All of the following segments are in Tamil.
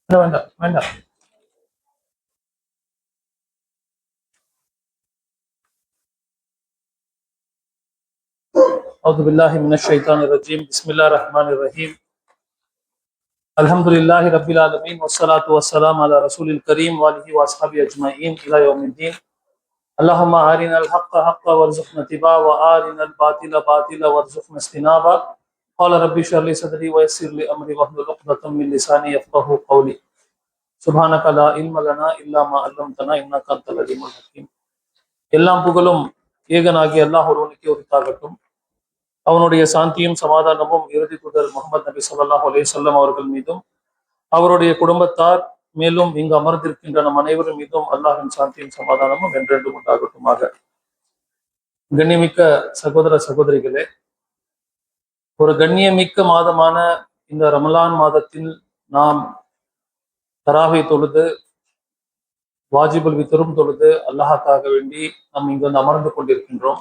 வேண்டாம் வேண்டாம். أعوذ بالله من الشيطان الرجيم بسم الله الرحمن الرحيم الحمد لله رب العالمين والصلاة والسلام على رسول الكريم وآله وأصحابه أجمعين إلى يوم الدين اللهم أرنا الحق حقا وارزقنا اتباعه وأرنا الباطل باطلا وارزقنا اجتنابه قال ربي اشرح لي صدري ويسر لي أمري واحلل عقدة من لساني يفقهوا قولي سبحانك لا علم لنا إلا ما علمتنا إنك أنت العليم الحكيم. எல்லாம் புகழும் ஏகனாகிய அல்லாஹ் ஒருவனுக்கே உரித்தாகட்டும். அவனுடைய சாந்தியும் சமாதானமும் இறுதி தூதர் முகமது நபி ஸல்லல்லாஹு அலைஹி வஸல்லம் அவர்கள் மீதும் அவருடைய குடும்பத்தார் மேலும் இங்கு அமர்ந்திருக்கின்ற நம் அனைவரும் மீதும் அல்லாஹின் சாந்தியும் சமாதானமும் என்றென்றும் உண்டாகட்டுமாக. கண்ணியமிக்க சகோதர சகோதரிகளே, ஒரு கண்ணியமிக்க மாதமான இந்த ரமலான் மாதத்தில் நாம் தராவை தொழுது வாஜிபுல் வித்தரும் தொழுது அல்லாஹாக்காக வேண்டி நாம் இங்கு வந்து அமர்ந்து கொண்டிருக்கின்றோம்.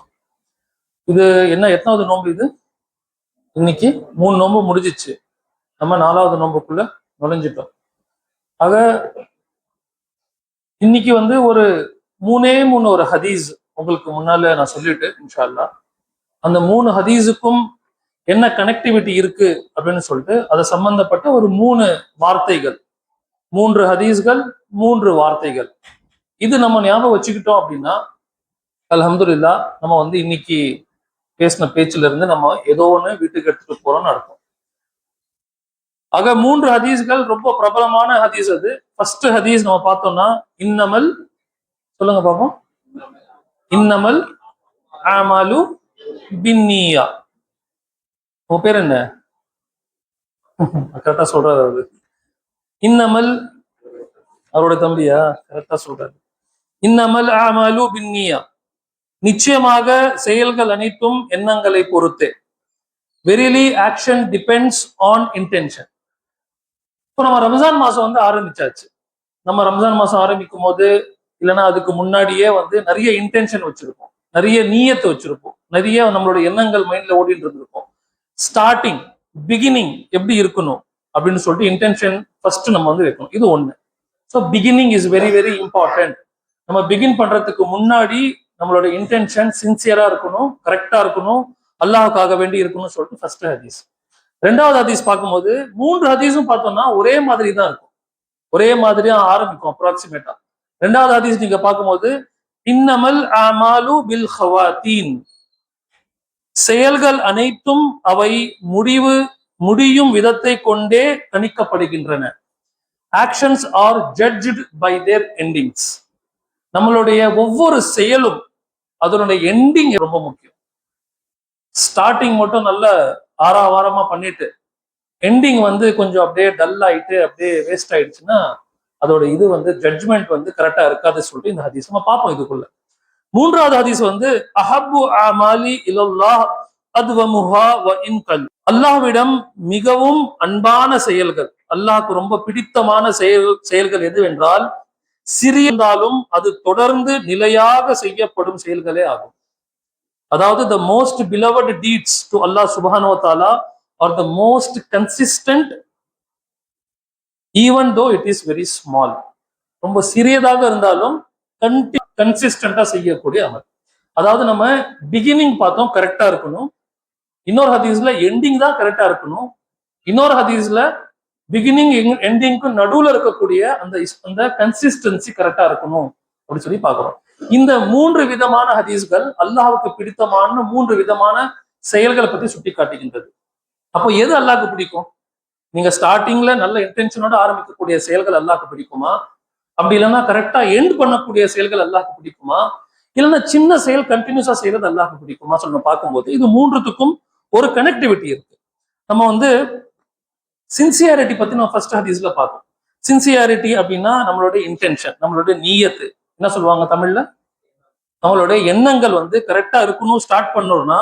இது என்ன எத்தனாவது நோன்பு? இது இன்னைக்கு 3 நோன்பு முடிஞ்சிச்சு. நம்ம 4வது நோன்புக்குள்ள நுழைஞ்சிட்டோம். ஆக இன்னைக்கு வந்து ஒரு 3 ஒரு ஹதீஸ் உங்களுக்கு முன்னால நான் சொல்லிட்டு இன்ஷா அல்லாஹ் அந்த 3 ஹதீஸுக்கும் என்ன கனெக்டிவிட்டி இருக்கு அப்படின்னு சொல்லிட்டு அதை சம்பந்தப்பட்ட ஒரு 3 வார்த்தைகள், 3 ஹதீஸ்கள், 3 வார்த்தைகள், இது நம்ம ஞாபகம் வச்சுக்கிட்டோம் அப்படின்னா அல்ஹம்துலில்லாஹ் நம்ம வந்து இன்னைக்கு பேசின பேச்சுல இருந்து நம்ம ஏதோ ஒண்ணு வீட்டுக்கு எடுத்துட்டு போறோம்னு அர்த்தம். ஆக 3 ஹதீஸ்கள் ரொம்ப பிரபலமான ஹதீஸ். அது ஃபர்ஸ்ட் ஹதீஸ் நம்ம பார்த்தோம்னா இன்னமல், சொல்லுங்க பாப்போம், இன்னமல் அமாலு பின்னியா. உன் பேர் என்ன? கரெக்டா சொல்றாரு அவரு. இன்னமல், அவரோட தம்பியா? கரெக்டா சொல்றாரு. இன்னமல் அமாலு பின்னியா, நிச்சயமாக செயல்கள் அனைத்தும் எண்ணங்களை பொறுத்தே. Verily action depends on intention. இப்போ நம்ம ரம்ஜான் மாசம் வந்து ஆரம்பிச்சாச்சு. நம்ம ரம்ஜான் மாசம் ஆரம்பிக்கும் போது இல்லைன்னா அதுக்கு முன்னாடியே வந்து நிறைய இன்டென்ஷன் வச்சிருப்போம், நிறைய நீயத்தை வச்சிருப்போம், நிறைய நம்மளோட எண்ணங்கள் மைண்ட்ல ஓடிட்டு இருந்திருப்போம். ஸ்டார்டிங் பிகினிங் எப்படி இருக்கணும் அப்படின்னு சொல்லிட்டு இன்டென்ஷன் ஃபர்ஸ்ட் நம்ம வந்து வைக்கணும். இது ஒண்ணு. So beginning is very very important. நம்ம பிகின் பண்றதுக்கு முன்னாடி நம்மளோட இன்டென்ஷன் சின்சியரா இருக்கணும், கரெக்டா இருக்கணும், அல்லாஹுக்காக வேண்டி இருக்கணும்னு சொல்லிட்டு ஃபர்ஸ்ட் ஹதீஸ். 2வது ஹதீஸ் பார்க்கும்போது 3 ஹதீஸும் பார்த்தோம்னா ஒரே மாதிரி தான் இருக்கும், ஒரே மாதிரியா ஆரம்பிக்கும் அப்ராக்சிமேட்டா. 2வது ஹதீஸ் நீங்க பார்க்கும்போது இன்னமல் அமாலு பில் ஹவாத்தீன், செயல்கள் அனைத்தும் அவை முடியும் விதத்தை கொண்டே கணிக்கப்படுகின்றன. Actions are judged by their endings. நம்மளுடைய ஒவ்வொரு செயலும் அதனுடைய எண்டிங் ரொம்ப முக்கியம். ஸ்டார்டிங் மட்டும் நல்ல ஆறாவாரமா பண்ணிட்டு எண்டிங் வந்து கொஞ்சம் அப்படியே டல் ஆயிட்டு அப்படியே வேஸ்ட் ஆயிடுச்சுன்னா அதோட இது வந்து ஜட்ஜ்மெண்ட் வந்து கரெக்டா இருக்காது சொல்லிட்டு இந்த ஹதீஸ் நம்ம பார்ப்போம். இதுக்குள்ள 3வது ஹதீஸ் வந்து அஹப்பு அமாலி இலல்லாஹ் அத்வமுஹா வ இன்கல், அல்லாஹ்விடம் மிகவும் அன்பான செயல்கள், அல்லாஹ்க்கு ரொம்ப பிடித்தமான செயல்கள் எது என்றால் சிறியதாலும் அது தொடர்ந்து நிலையாக செய்யப்படும் செயல்களே ஆகும். அதாவது the most beloved deeds to Allah subhanahu wa ta'ala are the most consistent even though it is very small. ரொம்ப சிறியதாக இருந்தாலும் கன்சிஸ்டண்டா செய்யக்கூடிய அமல். அதாவது நம்ம பிகினிங் பார்த்தோம் கரெக்டா இருக்கணும், இன்னொரு ஹதீஸ்ல எண்டிங் தான் கரெக்டா இருக்கணும், இன்னொரு ஹதீஸ்ல பிகினிங் எண்டிங்க்கும் நடுவுல இருக்கக்கூடிய அந்த கன்சிஸ்டன்சி கரெக்டா இருக்கணும் அப்படின்னு சொல்லி பாக்குறோம். இந்த 3 விதமான ஹதீஸ்கள் அல்லாஹ்வுக்கு பிடித்தமான 3 விதமான செயல்களை பத்தி சுட்டி காட்டுகின்றது. அப்போ எது அல்லாஹ்வுக்கு பிடிக்கும்? நீங்க ஸ்டார்டிங்ல நல்ல இன்டென்ஷனோட ஆரம்பிக்கக்கூடிய செயல்கள் அல்லாஹ்வுக்கு பிடிக்குமா? அப்படி இல்லைன்னா கரெக்டா எண்ட் பண்ணக்கூடிய செயல்கள் அல்லாஹ்வுக்கு பிடிக்குமா? இல்லைன்னா சின்ன செயல் கண்டினியூஸா செய்யறது அல்லாஹ்வுக்கு பிடிக்குமா சொல்ல பார்க்கும்போது இது 3த்துக்கும் ஒரு கனெக்டிவிட்டி இருக்கு. நம்ம வந்து சின்சியாரிட்டி பத்தி நம்ம ஃபர்ஸ்ட் ஹதீஸ்ல பார்த்தோம். சின்சியாரிட்டி அப்படின்னா நம்மளுடைய இன்டென்ஷன், நம்மளுடைய நீயத்து, என்ன சொல்லுவாங்க தமிழ்ல, நம்மளுடைய எண்ணங்கள் வந்து கரெக்டா இருக்கணும். ஸ்டார்ட் பண்ணணும்னா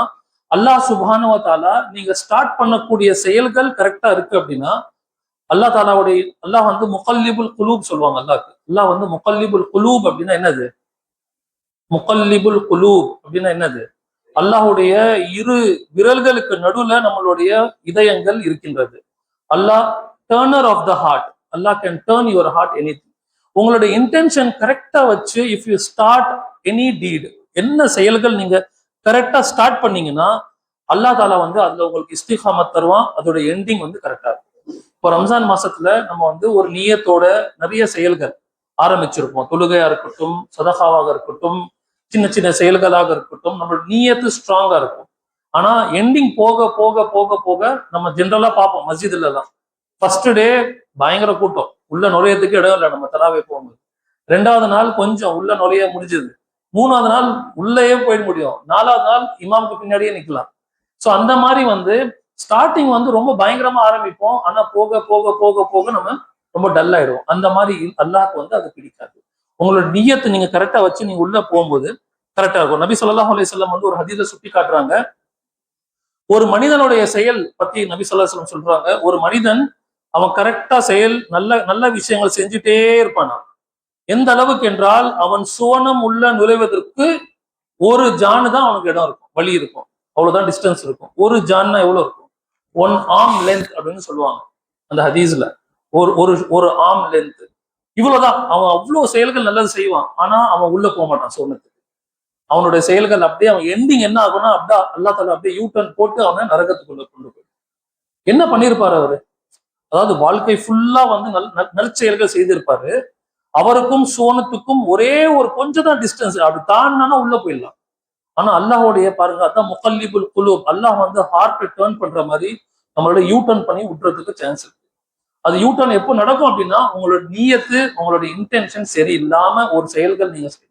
அல்லாஹ் சுப்ஹானஹு வ தஆலா நீங்க ஸ்டார்ட் பண்ணக்கூடிய செயல்கள் கரெக்டா இருக்கு அப்படின்னா அல்லாஹ் வந்து முகல்லிபுல் குலூப் சொல்லுவாங்க. அல்லாஹ் வந்து முகல்லிபுல் குலூப் அப்படின்னா என்னது? முகல்லிபுல் குலூப் அப்படின்னா என்னது? அல்லாஹுடைய 2 விரல்களுக்கு நடுவுல நம்மளுடைய இதயங்கள் இருக்கின்றது. Allah turner of the heart, Allah can turn your heart anything. உங்களுடைய இன்டென்ஷன் கரெக்டா வச்சு if you start any deed, என்ன செயல்கள் நீங்க கரெக்டா ஸ்டார்ட் பண்ணீங்கன்னா அல்லாஹ் தாலா வந்து அதுல உங்களுக்கு இஸ்திகாமத் தருவான். அதோட எண்டிங் வந்து கரெக்டா இருக்கும். இப்போ ரம்ஜான் மாசத்துல நம்ம வந்து ஒரு நியத்தோட நிறைய செயல்கள் ஆரம்பிச்சிருப்போம். தொழுகையா இருக்கட்டும், சதகாவாக இருக்கட்டும், சின்ன சின்ன செயல்களாக இருக்கட்டும், நம்மளோட நியத்து ஸ்ட்ராங்கா இருக்கும். ஆனா எண்டிங் போக போக போக போக நம்ம ஜென்ரலா பார்ப்போம் மஸ்ஜித்ல எல்லாம் ஃபர்ஸ்ட் டே பயங்கர கூட்டம், உள்ள நுழையத்துக்கு இடம் இல்லை நம்ம தராவே போகும்போது. 2வது நாள் கொஞ்சம் உள்ள நுழைய முடிஞ்சது, 3வது நாள் உள்ளேயே போயிட முடியும், 4வது நாள் இமாமுக்கு பின்னாடியே நிக்கலாம். ஸோ அந்த மாதிரி வந்து ஸ்டார்டிங் வந்து ரொம்ப பயங்கரமா ஆரம்பிப்போம். ஆனா போக போக போக போக நம்ம ரொம்ப டல் ஆயிடுவோம். அந்த மாதிரி அல்லாஹ்க்கு வந்து அது பிடிக்காது. உங்களோட நியத்தை நீங்க கரெக்டா வச்சு நீங்க உள்ள போகும்போது கரெக்டா இருக்கும். நபி ஸல்லல்லாஹு அலைஹி வஸல்லம் வந்து ஒரு ஹதீஸை சுட்டி காட்டுறாங்க. ஒரு மனிதனுடைய செயல் பத்தி நபி ஸல்லல்லாஹு அலைஹி வஸல்லம் சொல்றாங்க, ஒரு மனிதன் அவன் கரெக்டா செயல் நல்ல நல்ல விஷயங்கள் செஞ்சுட்டே இருப்பானா. எந்த அளவுக்கு என்றால் அவன் சுவனம் உள்ள நுழைவதற்கு ஒரு ஜானு தான் அவனுக்கு இடம் இருக்கும், வழி இருக்கும், அவ்வளவுதான் டிஸ்டன்ஸ் இருக்கும். ஒரு ஜான்னா எவ்வளவு இருக்கும்? 1 ஆர்ம் லென்த் அப்படின்னு சொல்லுவாங்க அந்த ஹதீஸ்ல. ஒரு ஒரு ஒரு ஆர்ம் லென்த், இவ்வளவுதான். அவன் அவ்வளவு செயல்கள் நல்லது செய்வான், ஆனா அவன் உள்ள போக மாட்டான் சொன்னதுக்கு. அவனுடைய செயல்கள் அப்படியே அவன் எண்டிங் என்ன ஆகும்னா அப்படியே அல்லாஹ் தஆலா அப்படியே யூ டர்ன் போட்டு அவனை நரகத்துக்குள்ள கொண்டு போய் என்ன பண்ணிருப்பாரு அவரு? அதாவது வாழ்க்கை ஃபுல்லா வந்து நற்செயல்கள் செய்திருப்பாரு. அவருக்கும் சோனத்துக்கும் ஒரே ஒரு கொஞ்சம் தான் டிஸ்டன்ஸ், அப்படி தாண்டினா உள்ள போயிடலாம். ஆனா அல்லாஹ்வுடைய பாருங்க, அதான் முகல்லிபுல் குலூப், அல்லாஹ் வந்து ஹார்ட்டை டர்ன் பண்ற மாதிரி நம்மளோட யூ டர்ன் பண்ணி விட்டுறதுக்கு சான்ஸ் இருக்கு. அது யூ டர்ன் எப்போ நடக்கும் அப்படின்னா உங்களோட நியத்து, உங்களோட இன்டென்ஷன் சரி இல்லாம ஒரு செயல்கள் நீங்க செய்யலாம்.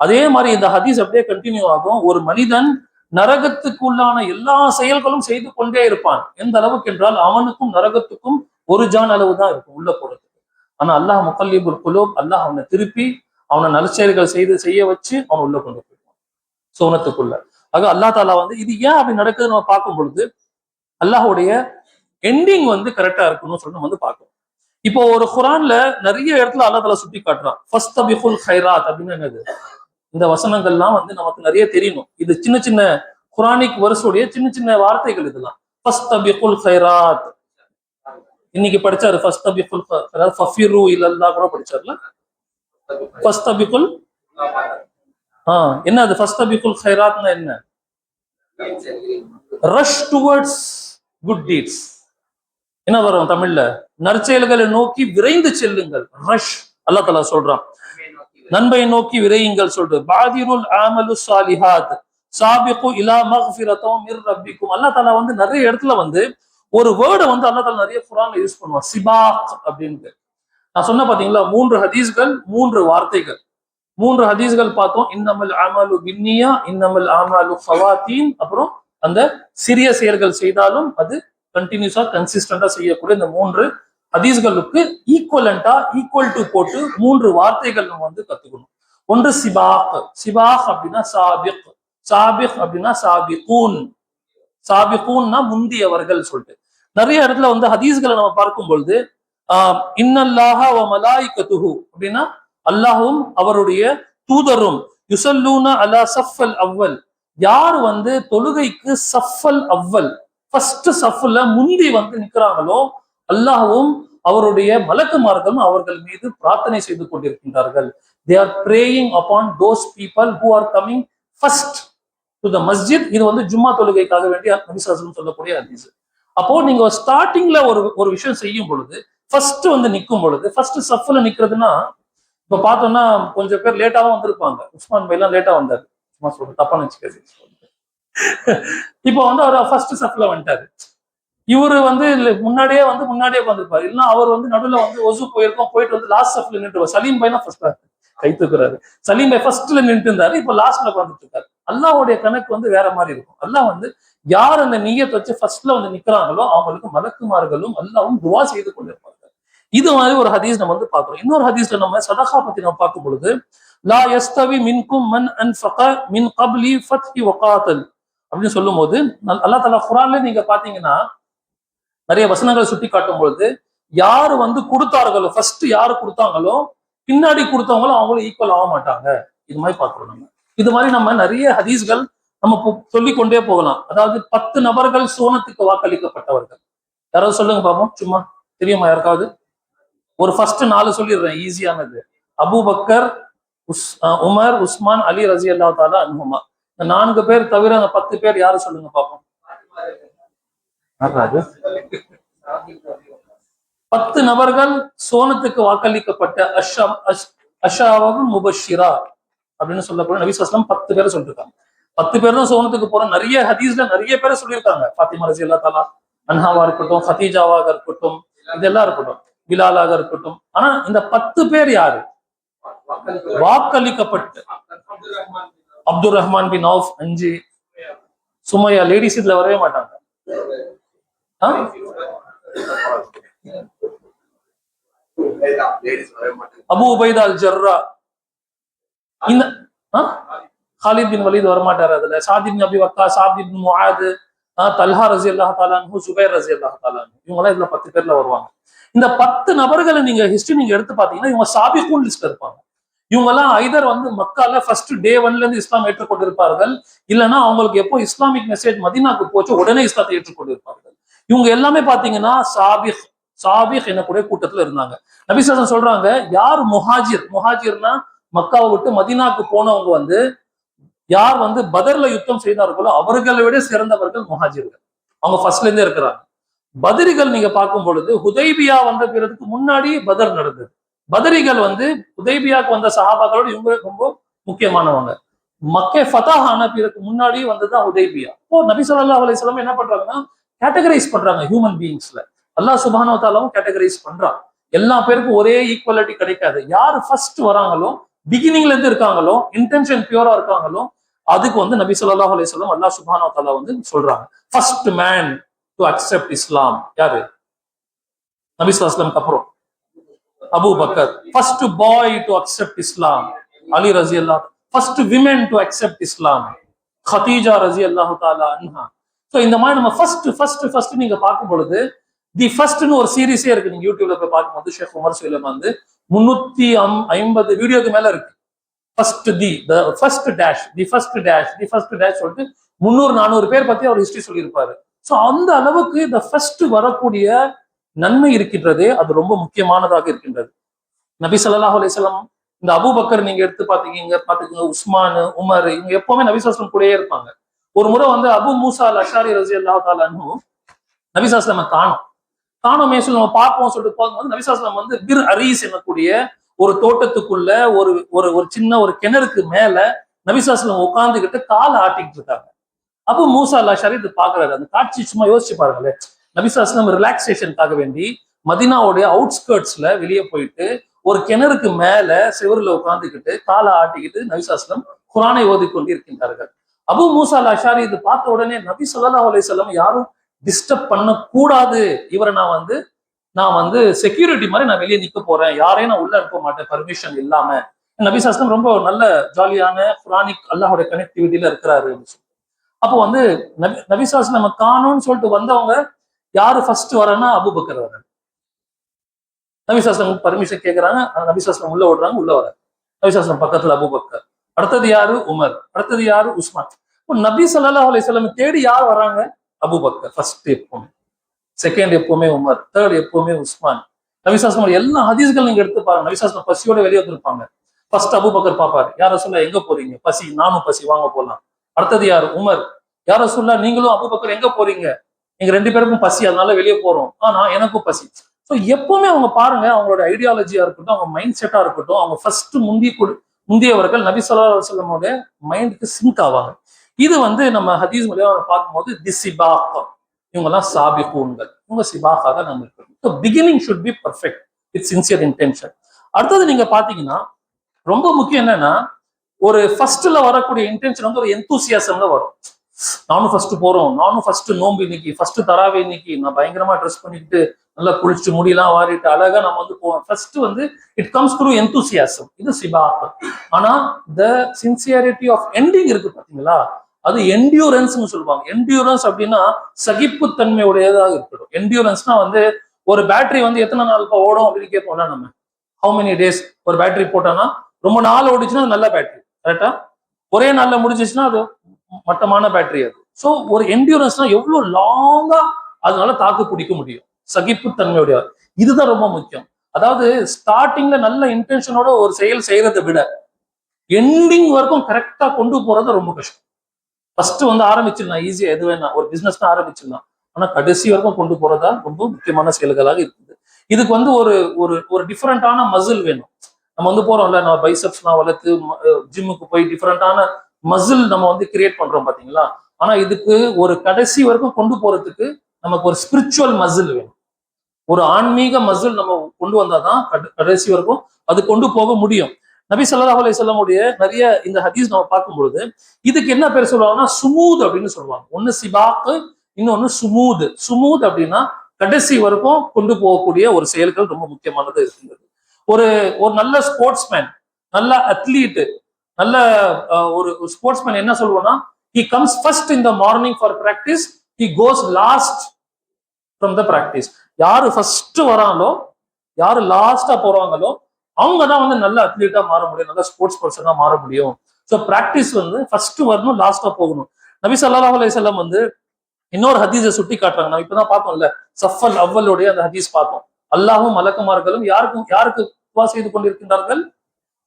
அதே மாதிரி இந்த ஹதீஸ் அப்படியே கண்டினியூ ஆகும். ஒரு மனிதன் நரகத்துக்குள்ளான எல்லா செயல்களும் செய்து கொண்டே இருப்பான். எந்த அளவுக்கு என்றால் அவனுக்கும் நரகத்துக்கும் ஒரு ஜான் அளவு தான் இருக்கும் உள்ள போறதுக்கு. ஆனா அல்லாஹ் முகல்லிபுல் குலூப், அல்லாஹ் அவனை திருப்பி அவனை நற்செயல்கள் செய்ய வச்சு அவன் உள்ள கொண்டு போயிடுவான் சோனத்துக்குள்ள. ஆக அல்லாஹ் தாலா வந்து இது ஏன் அப்படி நடக்குதுன்னு நம்ம பார்க்கும் பொழுது அல்லாஹுடைய எண்டிங் வந்து கரெக்டா இருக்கணும்னு சொல்லி நம்ம வந்து பார்க்கணும். இப்போ ஒரு குரான்ல நிறைய இடத்துல அல்லாஹ் தாலா சுட்டி காட்டுறான். ஃபஸ்தபிகுல் கைராத் அப்படின்னு என்னது? இந்த வசனங்கள்லாம் வந்து நமக்கு நிறைய தெரியணும். இது சின்ன சின்ன குரானிக் வருஷோடைய சின்ன சின்ன வார்த்தைகள் இதெல்லாம். ஃபஸ்தபிகுல் கைராத் இன்னைக்கு படிச்சாரு. ஃபஸ்தபிகுல் கைராத் ஃபஃபிரு இலல்லாஹ் கூட படிச்சார்ல. ஃபஸ்தபிகுல் என்ன அது? ஃபஸ்தபிகுல் கைராத்னா என்ன? Rush towards good deeds. என்ன வரும் தமிழ்ல? நற்செயல்களை நோக்கி விரைந்து செல்லுங்கள். ரஷ் அல்லாஹ் தஆலா சொல்றான், நன்மை நோக்கி விரையுங்கள் சொல்றது. பாதிருல் ஆமலு சாலிஹாத் சாபிகு இலா மக்ஃபிரத்தும் மிர் ரப்பிக்கும். அல்லாஹ் தஆலா வந்து நிறைய இடத்துல வந்து ஒரு வேர்டை வந்து அல்லாஹ் தஆலா நிறைய குர்ஆன்ல யூஸ் பண்ணுவான், சிபாக் அப்படின்ட்டு. நான் சொன்ன பாத்தீங்களா, 3 ஹதீஸ்கள் 3 வார்த்தைகள். 3 ஹதீஸ்கள் பார்த்தோம். இன்னமல் அமலு பின்னியா, இன்னமல் அமலு ஃபவாத்தீன். அப்புறம் அந்த சிறிய செயல்கள் செய்தாலும் அது கண்டினியூஸா கன்சிஸ்டண்டா செய்யக்கூடிய இந்த 3 ஹதீஸ்களுக்கு ஈக்குவலண்டா ஈக்குவல் டு போட்டு 3 வார்த்தைகள் நம்ம வந்து கத்துக்கணும். ஒன்று சிபாக். சிபாக் அப்படின்னா சாபிக், சாபிக் அப்படின்னா சாபிகூன், சாபிகூன்னா முந்தியவர்கள் சொல்லிட்டு நிறைய இடத்துல வந்து ஹதீஸ்களை நம்ம பார்க்கும் பொழுது இன்னல்லாஹ வ மலாயிகத்துஹு அப்படின்னா அல்லாஹும் அவருடைய தூதரும் யுசல்லூன அலா சஃபல் அவ்வல், யார் வந்து தொழுகைக்கு சஃபல் அவ்வல் ஃபர்ஸ்ட் சஃப்ல முந்தி வந்து நிற்கிறாங்களோ அல்லாஹ்வும் அவருடைய மலக்குமார்களும் அவர்கள் மீது பிரார்த்தனை செய்து கொண்டிருக்கின்றார்கள். They are praying upon those people who are coming first to the masjid. இது வந்து ஜும்மா தொழுகைக்காக வேண்டிய நபி ஸல்லல்லாஹு அலைஹி வஸல்லம் சொல்லக்கூடிய ஹதீஸ். அப்போ நீங்க ஸ்டார்டிங்ல ஒரு விஷயம் செய்யும் பொழுது ஃபர்ஸ்ட் வந்து நிற்கும் பொழுது ஃபர்ஸ்ட் சஃப்ல நிக்கிறதுனா, இப்ப பார்த்தோம்னா கொஞ்சம் பேர் லேட்டாவும் வந்திருப்பாங்க. உஸ்மான் பை எல்லாம் லேட்டா வந்தாரு, சும்மா சொல்றேன், தப்பா நினைச்சுக்காது. இப்போ வந்து அவர் ஃபர்ஸ்ட் சஃப்ல வந்துட்டாரு. இவரு வந்து முன்னாடியே வந்திருப்பாரு. இல்லைன்னா அவர் வந்து நடுவில் வந்து ஒசு போயிருக்கோம், போயிட்டு வந்து லாஸ்ட் சஃப்ல நின்று சலீம் பை தான் ஃபர்ஸ்ட் கை தூக்குறாரு. சலீம் பை ஃபர்ஸ்ட்ல நின்று இருந்தாரு, இப்ப லாஸ்ட்ல வந்துட்டு இருக்காரு. அல்லாஹ்வுடைய கணக்கு வந்து வேற மாதிரி இருக்கும். அல்லாஹ் வந்து யார் அந்த நிய்யத் வச்சு ஃபர்ஸ்ட்ல வந்து நிக்கிறாங்களோ அவங்களுக்கு மலக்குமார்களும் அல்லாஹ்வும் துஆ செய்து கொண்டிருப்பாங்க. இது மாதிரி ஒரு ஹதீஸ் நம்ம வந்து பார்க்கிறோம். இன்னொரு ஹதீஸ்ல நம்ம சதகா பத்தி நம்ம பார்க்கும் பொழுது லா யஸ்தவி மின்கும் மன் அன்ஃபக மின் கப்லி ஃபத்ஹி வகாத்தல் அப்படின்னு சொல்லும் போது அல்லாஹ் தஆலா குர்ஆன்ல நீங்க பாத்தீங்கன்னா நிறைய வசனங்களை சுட்டி காட்டும் பொழுது யாரு வந்து கொடுத்தார்களோ, ஃபர்ஸ்ட் யாரு கொடுத்தாங்களோ பின்னாடி கொடுத்தவங்களும் அவங்களும் ஈக்குவல் ஆக மாட்டாங்க. இது மாதிரி பார்க்கிறோம் நம்ம. இது மாதிரி நம்ம நிறைய ஹதீஸ்கள் நம்ம சொல்லிக் கொண்டே போகலாம். அதாவது 10 நபர்கள் சோனத்துக்கு வாக்களிக்கப்பட்டவர்கள். யாராவது சொல்லுங்க பாப்போம், சும்மா தெரியுமா யாருக்காவது? ஒரு ஃபர்ஸ்ட் 4 சொல்லிடுறேன், ஈஸியானது. அபூபக்கர், உமர், உஸ்மான், அலி ரஸி அல்லாஹ் தஆலா அன்ஹுமா. இந்த 4 பேர் தவிர அந்த 10 பேர் யாரு சொல்லுங்க பாப்போம். 10 நபர்கள் சோனத்துக்கு வாக்களிக்கப்பட்ட அஷாவும் முபஷிரா அப்படின்னு சொல்லக்கூடிய நபி ஸல்லல்லாஹு அலைஹி வஸல்லம் 10 பேரை சொல்லிருக்காங்க. 10 பேர் தான் சோனத்துக்கு போற. நிறைய ஹதீஸ்ல நிறைய பேரை சொல்லியிருக்காங்க. ஃபாத்திமா ரஸியல்லாஹு தஆலா அன்ஹாவா இருக்கட்டும், ஹதீஜாவாக இருக்கட்டும், இதெல்லாம் இருக்கட்டும், பிலாலாக இருக்கட்டும். ஆனா இந்த 10 பேர் யாரு வாக்களிக்கப்பட்டு? அப்துல் ரஹ்மான் பின் அவுஃப் 5, சுமையா லேடிஸ் இதுல வரவே மாட்டாங்க. அபு உபைதா அல் ஜர்ரா, இந்த ஹாலித் பின் வலீத் வரமாட்டாரு அதுல. சாத் இப்னு அபி வக்காஸ், சாத் இப்னு முஆத், தல்ஹா ரஸியல்லாஹு தஆலா அன்ஹு, சுபைர் ரஸியல்லாஹு தஆலா அன்ஹு, இவங்க எல்லாம் இதுல 10 பேர்ல வருவாங்க. இந்த 10 நபர்களை நீங்க ஹிஸ்டரி நீங்க எடுத்து பாத்தீங்கன்னா இவங்க சாபிகூன் லிஸ்ட்ல இருப்பாங்க. இவங்க எல்லாம் ஐதர் வந்து மக்கால ஃபர்ஸ்ட் டே 1ல இருந்து இஸ்லாம் ஏற்றுக்கொண்டிருப்பார்கள், இல்லைன்னா அவங்களுக்கு எப்போ இஸ்லாமிக் மெசேஜ் மதீனாக்கு போச்சு உடனே இஸ்லாத்தை ஏற்றுக்கொண்டிருப்பார்கள். இவங்க எல்லாமே பாத்தீங்கன்னா சாபிக் எனக்கூடிய கூட்டத்துல இருந்தாங்க. நபி ஸல்லல்லாஹு அலைஹி வஸல்லம் சொல்றாங்க, யார் முஹாஜிர்னா மக்காவை விட்டு மதீனாக்கு போனவங்க வந்து யார் வந்து பதர்ல யுத்தம் செய்தார்களோ அவர்களை விட சிறந்தவர்கள் முஹாஜிர்கள். அவங்க ஃபர்ஸ்ட்ல இருந்தே இருக்கிறாங்க. பதரிகள் நீங்க பார்க்கும் பொழுது ஹுதைபியா வந்த பிறகு முன்னாடி பதர் நடந்தது. பதரிகள் வந்து ஹுதைபியாக்கு வந்த சஹாபாக்களோட இவங்க ரொம்ப முக்கியமானவங்க. மக்கே ஃபதஹ் ஆன பிறகு முன்னாடி வந்ததுதான் ஹுதைபியா. இப்போ நபி ஸல்லல்லாஹு அலைஹி வஸல்லம் என்ன பண்றாங்கன்னா கேட்டகரைஸ் பண்றாங்க ஹியூமன் பீயிங்ஸ்ல. அல்லாஹ் சுப்ஹானஹு வ தஆலாவும் கேட்டகரைஸ் பண்றான். எல்லா பேருக்கும் ஒரே ஈக்குவாலிட்டி கிடைக்காது. யார் ஃபர்ஸ்ட் வராங்களோ, பிகினிங்ல இருந்து இருக்காங்களோ, இன்டென்ஷன் பியூரா இருக்காங்களோ, அதுக்கு வந்து நபி ஸல்லல்லாஹு அலைஹி வஸல்லம் அல்லாஹ் சுப்ஹானஹு வ தஆலா வந்து சொல்றாங்க. First man to accept Islam யாரு? நபி ஸல்லல்லாஹு அலைஹி வஸல்லம் அப்புறம் Abu Bakr. First boy to accept Islam Ali ரஸியல்லாஹு. First women to accept Islam Khadija ரஸியல்லாஹு தஆலா அன்ஹா. சோ இந்த மாதிரி நம்ம ஃபர்ஸ்ட் நீங்க பார்க்கும் பொழுது தி ஃபர்ஸ்ட்னு ஒரு சீரிஸே இருக்கு. நீங்க யூடியூப்ல போய் பார்க்கும்போது ஷேக் உமர் சுலைமான் வந்து 350 வீடியோக்கு மேல இருக்கு. ஃபர்ஸ்ட் ஃபர்ஸ்ட் டேஷ் சொல்லிட்டு 300-400 பேர் பத்தி அவர் ஹிஸ்டரி சொல்லியிருப்பாரு. ஸோ அந்த அளவுக்கு இந்த ஃபர்ஸ்ட் வரக்கூடிய நன்மை இருக்கின்றது, அது ரொம்ப முக்கியமானதாக இருக்கின்றது. நபி ஸல்லல்லாஹு அலைஹி வஸல்லம் இந்த அபூபக்கர் நீங்க எடுத்து பாத்துக்கீங்க, உஸ்மான், உமர், இவங்க எப்பவுமே நபி ஸல்லல்லாஹு அலைஹி வஸல்லம் கூடயே இருப்பாங்க. ஒரு முறை வந்து அபு மூசா அல் அஷாரி ரஸியல்லாஹு தஆலா அன்ஹு நபி ஸல்லல்லாஹு அலைஹி வஸல்லம் காணோமே சொல்லி நம்ம பார்ப்போம் சொல்லிட்டு போகும்போது நபி ஸல்லல்லாஹு அலைஹி வஸல்லம் வந்து பிர் அரீஸ் என்னக்கூடிய ஒரு தோட்டத்துக்குள்ள ஒரு ஒரு சின்ன ஒரு கிணறுக்கு மேல நபி ஸல்லல்லாஹு அலைஹி வஸல்லம் உட்கார்ந்துகிட்டு காலை ஆட்டிட்டு இருக்காங்க. அபு மூசா அல் அஷாரி இது பாக்குறாரு. அந்த காட்சி சும்மா யோசிச்சு பாருங்களேன். நபி ஸல்லல்லாஹு அலைஹி வஸல்லம் ரிலாக்ஸேஷனுக்காக வேண்டி மதீனாவுடைய அவுட்ஸ்கர்ட்ஸ்ல வெளியே போயிட்டு ஒரு கிணறுக்கு மேல செவருல உட்கார்ந்துக்கிட்டு காலை ஆட்டிக்கிட்டு நபி ஸல்லல்லாஹு அலைஹி வஸல்லம் குர்ஆனை ஓதிக்கொண்டு இருக்கின்றார்கள். அபு மூசா அல் அஷாரி இது பார்த்த உடனே நபி ஸல்லல்லாஹு அலைஹி வஸல்லம் யாரும் டிஸ்டர்ப் பண்ண கூடாது, இவரை நான் வந்து செக்யூரிட்டி மாதிரி நான் வெளியே நிக்க போறேன், யாரையும் நான் உள்ள அனுப்ப மாட்டேன் பர்மிஷன் இல்லாம. நபி ஸல்லல்லாஹு அலைஹி வஸல்லம் ரொம்ப நல்ல ஜாலியான குர்ஆனிக் அல்லாஹ்வுடைய கனெக்டிவிட்டியில இருக்கிறாரு. அப்போ வந்து நபி ஸல்லல்லாஹு அலைஹி வஸல்லம் காணோம்னு சொல்லிட்டு வந்தவங்க யாரு ஃபர்ஸ்ட் வரனா அபூபக்கர் வர. நபி ஸல்லல்லாஹு அலைஹி வஸல்லம் பர்மிஷன் கேட்கறாங்க, நபி ஸல்லல்லாஹு அலைஹி வஸல்லம் உள்ள விடுறாங்க, உள்ள வர. நபி ஸல்லல்லாஹு அலைஹி வஸல்லம் பக்கத்துல அபூபக்கர், அடுத்தது யாரு? உமர், அடுத்தது யாரு? உஸ்மான். இப்போ நபி ஸல்லல்லாஹு அலைஹி வஸல்லம் தேடி யார் வராங்க? அபூபக்கர் ஃபர்ஸ்ட் எப்பவுமே, செகண்ட் எப்பவுமே உமர், தேர்ட் எப்பவுமே உஸ்மான். நபி ஸல்லல்லாஹு அலைஹி வஸல்லம் எல்லா ஹதீஸ்கள் நீங்க எடுத்து பாருங்க. நபி ஸல்லல்லாஹு அலைஹி வஸல்லம் பசியோட வெளியே வந்திருப்பாங்க. ஃபர்ஸ்ட் அபூபக்கர் பாப்பாரு, யார் ரசூலுல்லாஹ் எங்க போறீங்க? பசி, நானும் பசி, வாங்க போலாம். அடுத்தது யாரு? உமர், யார் ரசூலுல்லாஹ் நீங்களும் அபூபக்கர் எங்க போறீங்க? எங்க 2 பேருக்கும் பசி, அதனால வெளியே போறோம். நான் எனக்கும் பசி. ஸோ எப்பவுமே அவங்க பாருங்க, அவங்களோட ஐடியாலஜியா இருக்கட்டும், அவங்க மைண்ட் செட்டா இருக்கட்டும், அவங்க ஃபர்ஸ்ட் முந்தியவர்கள் நபி ஸல்லல்லாஹு அலைஹி வஸல்லமோட மைண்டுக்கு சிங்க் ஆவாங்க. இது வந்து நம்ம ஹதீஸ் மூலியமா பார்க்கும்போது திசிபாக், இவங்கெல்லாம் சாபிகூன்கள், இவங்க சிபாக்காக நம்ம இருக்கணும். So beginning should be perfect with sincere intention. அடுத்தது நீங்க பாத்தீங்கன்னா ரொம்ப முக்கியம் என்னன்னா, ஒரு ஃபர்ஸ்ட்ல வரக்கூடிய இன்டென்ஷன் வந்து ஒரு எந்தூசியாசம்ல வரும். நானும் ஃபர்ஸ்ட் போறோம், நானும் ஃபர்ஸ்ட் நோம்பு இன்னைக்கு, ஃபர்ஸ்ட் தராவே இன்னைக்கு, நான் பயங்கரமா ட்ரெஸ் பண்ணிக்கிட்டு நல்லா குளிச்சுட்டு முடியெல்லாம் வாரிட்டு அழகா நம்ம வந்து போவோம். ஃபர்ஸ்ட் வந்து இட் கம்ஸ் த்ரூ எந்தூசியாசம், இது சிபாக். ஆனா த சின்சியாரிட்டி ஆஃப் எண்டிங் இருக்கு பாத்தீங்களா, அது என்டியூரன்ஸ்னு சொல்லுவாங்க. என்டியூரன்ஸ் அப்படின்னா சகிப்புத்தன்மையுடையதாக இருக்கணும். என்டியூரன்ஸ்னா வந்து ஒரு பேட்டரி வந்து எத்தனை நாள் ஓடும் அப்படின்னு கேட்போம்ல நம்ம, ஹவு மெனி டேஸ் ஒரு பேட்டரி போட்டோம்னா, ரொம்ப நாள் ஓடிச்சுன்னா அது நல்ல பேட்டரி, கரெக்டா? ஒரே நாள்ல முடிஞ்சிச்சுன்னா அது மட்டமான பேட்டரி. அது ஸோ ஒரு என்டியூரன்ஸ்னா எவ்வளவு லாங்கா அதனால தாக்கு பிடிக்க முடியும், சகிப்புத்தன்மையுடைய, இதுதான் ரொம்ப முக்கியம். அதாவது ஸ்டார்டிங்ல நல்ல இன்டென்ஷனோட ஒரு செயல் செய்யறதை விட எண்டிங் வரைக்கும் கரெக்டா கொண்டு போறது ரொம்ப கஷ்டம். ஃபர்ஸ்ட் வந்து ஆரம்பிச்சிடலாம் ஈஸியா, எது வேணா ஒரு பிசினஸ் ஆரம்பிச்சிடலாம். ஆனா கடைசி வரைக்கும் கொண்டு போறதா ரொம்ப முக்கியமான செயல்களாக இருக்குது. இதுக்கு வந்து ஒரு ஒரு ஒரு டிஃபரெண்டான மசில் வேணும். நம்ம வந்து போறோம்ல, நம்ம பைசப்ஸ்லாம் வளர்த்து ஜிம்முக்கு போய் டிஃபரெண்டான மசில் நம்ம வந்து கிரியேட் பண்றோம் பாத்தீங்களா. ஆனா இதுக்கு ஒரு கடைசி வரைக்கும் கொண்டு போறதுக்கு நமக்கு ஒரு ஸ்பிரிச்சுவல் மசில் வேணும். ஒரு ஆன்மீக மசில் நம்ம கொண்டு வந்தாதான் கடைசி வரைக்கும் அது கொண்டு போக முடியும். நபி ஸல்லல்லாஹு அலைஹி வஸல்லம் உடைய நிறைய இந்த ஹதீஸ் நம்ம பார்க்கும் பொழுது இதுக்கு என்ன பேர் சொல்லுவாங்கன்னா சுமூத் அப்படின்னு சொல்லுவாங்க. ஒன்னு சிபாக்கு, இன்னொன்னு சுமூத். சுமூத் அப்படின்னா கடைசி வரைக்கும் கொண்டு போகக்கூடிய ஒரு செயல்கள் ரொம்ப முக்கியமானது இருக்கின்றது. ஒரு ஒரு நல்ல ஸ்போர்ட்ஸ்மேன், நல்ல அத்லீட், நல்ல ஒரு ஸ்போர்ட்ஸ்மேன் என்ன சொல்லுவோம்னா, he comes first in the morning for practice, he goes last from the practice. யாரு ஃபர்ஸ்ட் வராங்களோ, யாரு லாஸ்டா போறாங்களோ, அவங்க தான் வந்து நல்ல அத்லீட்டா மாற முடியும், நல்ல ஸ்போர்ட்ஸ் பர்சனா மாற முடியும். ஸோ பிராக்டிஸ் வந்து ஃபர்ஸ்ட் வரணும், லாஸ்டா போகணும். நபி ஸல்லல்லாஹு அலைஹி வஸல்லம் வந்து இன்னொரு ஹதீஸை சுட்டி காட்டுறாங்க. நம்ம இப்பதான் பார்த்தோம்ல, சஃபல் அவ்வளுடைய அந்த ஹதீஸ் பார்த்தோம். அல்லாஹும் மலக்குமார்களும் யாருக்கு துவா செய்து கொண்டிருக்கின்றார்கள்?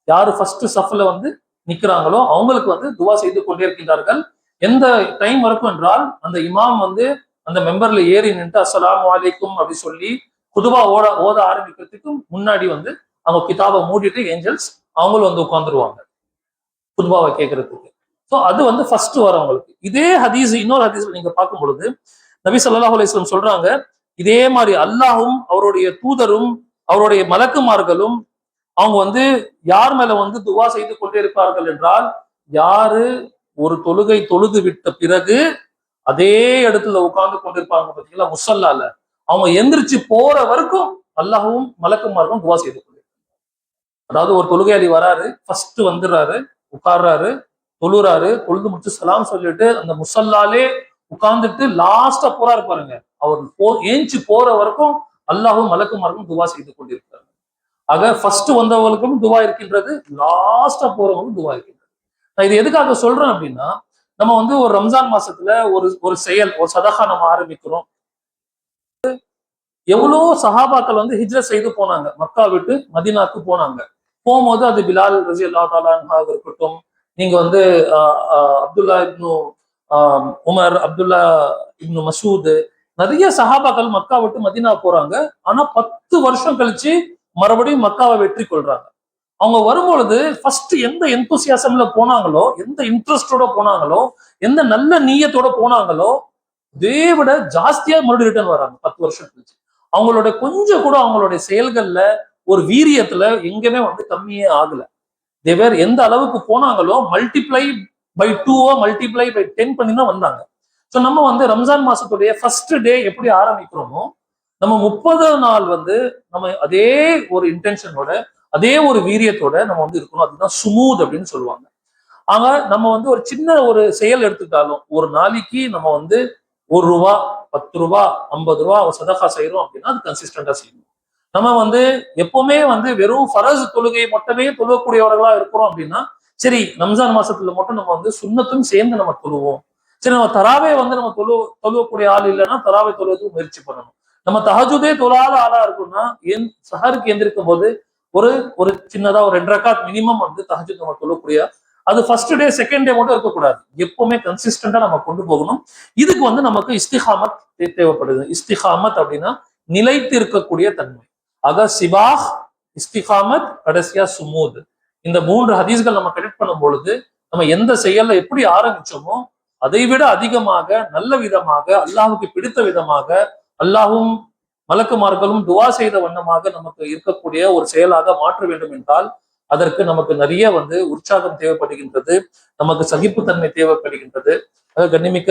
யாரு ஃபர்ஸ்ட் சஃப்ல வந்து நிக்கிறாங்களோ அவங்களுக்கு வந்து துவா செய்து கொண்டே இருக்கின்றார்கள். எந்த டைம் வரைக்கும் என்றால், அந்த இமாம் வந்து அந்த மெம்பர்ல ஏறி நின்று அஸ்ஸலாமு அலைக்கும் அப்படி சொல்லி குதுபா ஓத ஆரம்பிக்கிறதுக்கு முன்னாடி வந்து அவங்க கிதாபை மூடிட்டு ஏஞ்சல்ஸ் அவங்களும் வந்து உட்கார்ந்துருவாங்க குதுபாவை கேட்கறதுக்கு. ஸோ அது வந்து ஃபர்ஸ்ட் வரவங்களுக்கு. இதே ஹதீஸ் இன்னொரு ஹதீஸ்ல நீங்க பார்க்கும் பொழுது நபி ஸல்லல்லாஹு அலைஹி வஸல்லம் சொல்றாங்க, இதே மாதிரி அல்லாஹும் அவருடைய தூதரும் அவருடைய மலக்குமார்களும் அவங்க வந்து யார் மேல வந்து துவா செய்து கொண்டே இருப்பார்கள் என்றால், யாரு ஒரு தொழுகை தொழுது விட்ட பிறகு அதே இடத்துல உட்கார்ந்து கொண்டிருப்பாங்க பார்த்தீங்களா முசல்லால, அவங்க எந்திரிச்சு போற வரைக்கும் அல்லாஹும் மலக்குமார்களும் துவா செய்து கொண்டிருப்பாங்க. அதாவது ஒரு தொழுகையாளி வராரு, ஃபர்ஸ்ட் வந்துடுறாரு, உட்கார்றாரு, தொழுறாரு, தொழுது முடிச்சு சலாம் சொல்லிட்டு அந்த முசல்லாலே உட்கார்ந்துட்டு லாஸ்டா போறாரு பாருங்க, அவர் ஏஞ்சி போற வரைக்கும் அல்லாஹும் மலக்குமார்களும் துவா செய்து கொண்டிருக்கிறார். ஆக ஃபர்ஸ்ட் வந்தவங்களுக்கும் துவா இருக்கின்றது, லாஸ்டா போறவங்களுக்கும் துவா இருக்கின்றது. நான் இது எதுக்காக சொல்றேன் அப்படின்னா, நம்ம வந்து ஒரு ரம்ஜான் மாசத்துல ஒரு செயல், ஒரு சதகா நம்ம ஆரம்பிக்கிறோம். எவ்வளோ சஹாபாக்கள் வந்து ஹிஜ்ரத் செய்து போனாங்க, மக்கா விட்டு மதீனாக்கு போனாங்க. போகும்போது அது பிலால் ரலியல்லாஹு தஆலா அன்ஹு இருக்கட்டும், நீங்க வந்து அப்துல்லா இப்னு உமர், அப்துல்லா இப்னு மசூத், நிறைய சஹாபாக்கள் மக்கா விட்டு மதீனா போறாங்க. ஆனா 10 வருஷம் கழிச்சு மறுபடியும் மக்காவை வெற்றி கொள்றாங்க. அவங்க வரும்பொழுது ஃபர்ஸ்ட் எந்த எந்தூசியாசம்ல போனாங்களோ, எந்த இன்ட்ரெஸ்டோட போனாங்களோ, எந்த நல்ல நீயத்தோட போனாங்களோ, இதை விட ஜாஸ்தியா மறுபடியும் ரிட்டர்ன் வராங்க 10 வருஷம் கழிச்சு. அவங்களோட கொஞ்சம் கூட அவங்களுடைய செயல்கள்ல ஒரு வீரியத்துல எங்கேயுமே வந்து கம்மியே ஆகல. தேவர் எந்த அளவுக்கு போனாங்களோ மல்டிப்ளை பை 2 மல்டிப்ளை பை 10 பண்ணி தான் வந்தாங்க. ஸோ நம்ம வந்து ரம்ஜான் மாசத்துடைய ஃபர்ஸ்ட் டே எப்படி ஆரம்பிக்கிறோமோ, நம்ம 30 நாள் வந்து நம்ம அதே ஒரு இன்டென்ஷனோட, அதே ஒரு வீரியத்தோட நம்ம வந்து இருக்கணும். அதுதான் சுமூத் அப்படின்னு சொல்லுவாங்க. ஆக நம்ம வந்து ஒரு சின்ன ஒரு செயல் எடுத்துக்கிட்டாலும், ஒரு நாளைக்கு நம்ம வந்து ₹1, ₹10, ₹50 சதகா செய்யறோம் அப்படின்னா அது கன்சிஸ்டண்டா செய்யணும். நம்ம வந்து எப்பவுமே வந்து வெறும் ஃபரஸ் தொழுகை மட்டுமே தொழுகக்கூடியவர்களா இருக்கிறோம் அப்படின்னா, சரி ரம்ஜான் மாசத்துல மட்டும் நம்ம வந்து சுண்ணத்தும் சேர்ந்து நம்ம தொழுவோம். சரி, நம்ம தராவே வந்து நம்ம தொழுவக்கூடிய ஆள் இல்லைன்னா தராவை தொழுவதுக்கு முயற்சி பண்ணணும். நம்ம தஹஜுதே தொழாத ஆளா இருக்கும்னா சஹருக்கு எந்திருக்கும் போது ஒரு ஒரு சின்னதா ஒரு 2 ரக்காத் மினிமம் வந்து தஹஜுத் நம்ம தொழக்கூடிய, அது ஃபர்ஸ்ட் டே செகண்ட் டே மட்டும் இருக்கக்கூடாது, எப்பவுமே கன்சிஸ்டண்டா நம்ம கொண்டு போகணும். இதுக்கு வந்து நமக்கு இஸ்திகாமத் தேவைப்படுது. இஸ்திகாமத் அப்படின்னா நிலைத்து இருக்கக்கூடிய தன்மை. ஆக சிபாஹ், இஸ்திகாமத், கடைசியா சுமூத். இந்த 3 ஹதீஸ்கள் நம்ம கனெக்ட் பண்ணும் பொழுது நம்ம எந்த செயல்ல எப்படி ஆரம்பிச்சோமோ அதை விட அதிகமாக நல்ல விதமாக அல்லாஹுக்கு பிடித்த விதமாக அல்லாஹும் மலக்குமார்களும் துவா செய்த வண்ணமாக நமக்கு இருக்கக்கூடிய ஒரு செயலாக மாற்ற வேண்டும் என்றால் அதற்கு நமக்கு நிறைய வந்து உற்சாகம் தேவைப்படுகின்றது, நமக்கு சகிப்புத்தன்மை தேவைப்படுகின்றது. கண்ணிமிக்க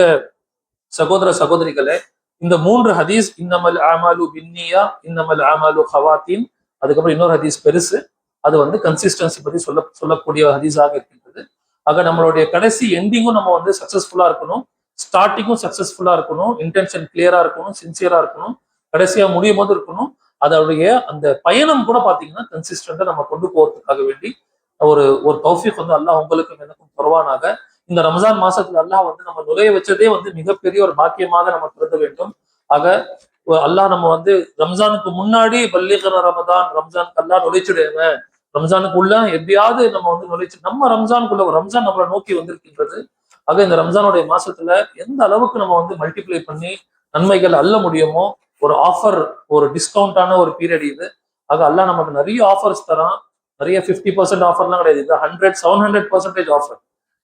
சகோதர சகோதரிகளே, இந்த 3 ஹதீஸ், இன்னமல் ஆமாலு பின்னியா, இன்னமல் ஆமாலு ஹவாத்தீன், அதுக்கப்புறம் இன்னொரு ஹதீஸ் பெருசு, அது வந்து கன்சிஸ்டன்சி பத்தி சொல்லக்கூடிய ஹதீஸாக இருக்கின்றது. ஆக நம்மளுடைய கடைசி எண்டிங்கும் நம்ம வந்து சக்சஸ்ஃபுல்லா இருக்கணும், ஸ்டார்டிங்கும் சக்சஸ்ஃபுல்லா இருக்கணும், இன்டென்ஷன் கிளியரா இருக்கணும், சின்சியரா இருக்கணும், கடைசியா முடியும் போது இருக்கணும். அதோடைய அந்த பயணம் கூட பாத்தீங்கன்னா கன்சிஸ்டண்டா நம்ம கொண்டு போறதுக்காக வேண்டி ஒரு ஒரு தௌஃபீக் வந்து அல்லாஹ் உங்களுக்கும் எனக்கும் தருவானாக. இந்த ரமஜான் மாசத்துல அல்லாஹ் வந்து நம்ம நுழைய வச்சதே வந்து மிகப்பெரிய ஒரு பாக்கியமாக நம்ம கருத வேண்டும். ஆக அல்லாஹ் நம்ம வந்து ரம்ஜானுக்கு முன்னாடி பல்லிகன ரமதான், ரம்ஜானுக்கு அல்லாஹ் நுழைச்சிடுங்க, ரம்ஜானுக்குள்ள எப்படியாவது நம்ம வந்து நுழைச்சு நம்ம ரம்ஜானுக்குள்ள ரம்ஜான் நம்மளை நோக்கி வந்திருக்கின்றது. ஆக இந்த ரம்ஜானுடைய மாசத்துல எந்த அளவுக்கு நம்ம வந்து மல்டிப்ளை பண்ணி நன்மைகள் அள்ள முடியுமோ, ஒரு ஆஃபர், ஒரு டிஸ்கவுண்டான ஒரு பீரியட் இது. ஆக அல்லாஹ் நமக்கு நிறைய ஆஃபர்ஸ் தரான். நிறைய 50% ஆஃபர்லாம் கிடையாது, இது 700% offer.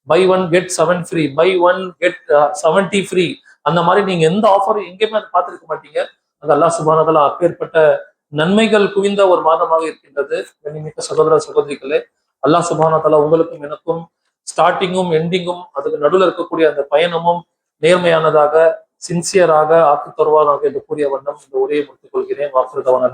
Buy one get 7 free, buy one get 70 free. அந்த மாதிரி நீங்க எந்த ஆஃபரும் எங்கேயுமே அதை பார்த்துருக்க மாட்டீங்க. அது அல்லாஹ் சுப்ஹானஹு வ தஆலா அப்பேற்பட்ட நன்மைகள் குவிந்த ஒரு மாதமாக இருக்கின்றது. கண்ணியமிக்க சகோதர சகோதரிகளே, அல்லாஹ் சுப்ஹானஹு வ தஆலா உங்களுக்கும் எனக்கும் ஸ்டார்டிங்கும் எண்டிங்கும் அதுக்கு நடுவில் இருக்கக்கூடிய அந்த பயணமும் நேர்மையானதாக, சின்சியராக ஆக்கி தருவாராக என்று கூறிய வண்ணம் இந்த உரையை முடித்துக் கொள்கிறேன். வாக்குறுதவனாக